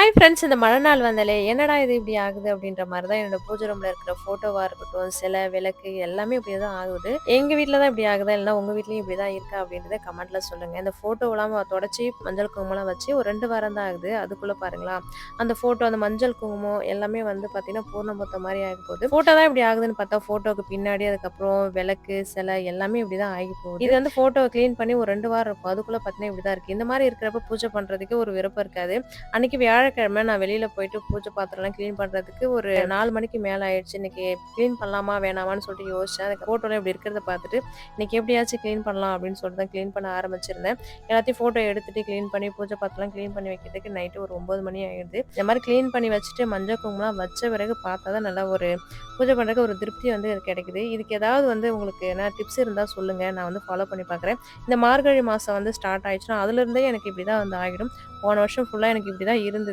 Hi friends, இந்த மழை நாள் வந்தாலே என்னடா இது இப்படி ஆகுது அப்படின்ற மாதிரி தான் என்னோட பூஜை ரூம்ல இருக்கிற ஃபோட்டோவா இருக்கட்டும், சிலை, விளக்கு எல்லாமே இப்படி தான் ஆகுது. எங்க வீட்ல தான் இப்படி ஆகுதா, இல்லைன்னா உங்க வீட்லயும் இப்படி தான் இருக்கா அப்படின்றத கமெண்ட்ல சொல்லுங்க. இந்த ஃபோட்டோவெல்லாம் தொடச்சி மஞ்சள் குங்குமம்லாம் வச்சு ஒரு 2 வாரம் தான் ஆகுது. அதுக்குள்ள பாருங்களா, அந்த ஃபோட்டோ அந்த மஞ்சள் குங்குமம் எல்லாமே பார்த்தீங்கன்னா பூர்ண மாதிரி ஆகி போகுது. ஃபோட்டோ தான் இப்படி ஆகுதுன்னு பார்த்தா ஃபோட்டோக்கு பின்னாடி அதுக்கப்புறம் விளக்கு, சிலை எல்லாமே இப்படி தான் ஆகி போகுது. இது ஃபோட்டோவை க்ளீன் பண்ணி ஒரு 2 வாரம் இருக்கும். அதுக்குள்ள பார்த்தீங்கன்னா இப்படி தான் இருக்கு. இந்த மாதிரி இருக்கிறப்ப பூஜை பண்றதுக்கு ஒரு விருப்பம் இருக்காது. அன்னைக்கு வியாழக்கிழமை நான் வெளியில போயிட்டு பூஜை பாத்திரம்லாம் கிளீன் பண்றதுக்கு ஒரு 4 மணிக்கு மேல ஆயிடுச்சு. இன்னைக்கு கிளீன் பண்ணலாமா வேணாமான்னு சொல்லிட்டு யோசிச்சேன். அந்த ஃபோட்டோல இப்படி இருக்கிறத பார்த்துட்டு, இன்னைக்கு எப்படியாச்சும் கிளீன் பண்ணலாம் அப்படின்னு சொல்லிட்டு தான் கிளீன் பண்ண ஆரம்பிச்சிருந்தேன். எல்லாத்தையும் ஃபோட்டோ எடுத்துட்டு கிளீன் பண்ணி பூஜை பாத்திரம்லாம் கிளீன் பண்ணி வைக்கிறதுக்கு நைட்டு ஒரு 9 மணி ஆயிடுது. இந்த மாதிரி கிளீன் பண்ணி வச்சுட்டு மஞ்சள் குங்குமம்லாம் வச்ச பிறகு பார்த்தா தான் நல்லா ஒரு பூஜை பண்றதுக்கு ஒரு திருப்தி கிடைக்குது. இதுக்கு ஏதாவது உங்களுக்கு என்ன டிப்ஸ் இருந்தா சொல்லுங்க. நான் ஃபாலோ பண்ணி பார்க்குறேன். இந்த மார்கழி மாசம் ஸ்டார்ட் ஆயிடுச்சுன்னா, அதுலருந்தே எனக்கு இப்படிதான் ஆகிடும். போன வருஷம் ஃபுல்லா எனக்கு இப்படிதான் இருந்தது.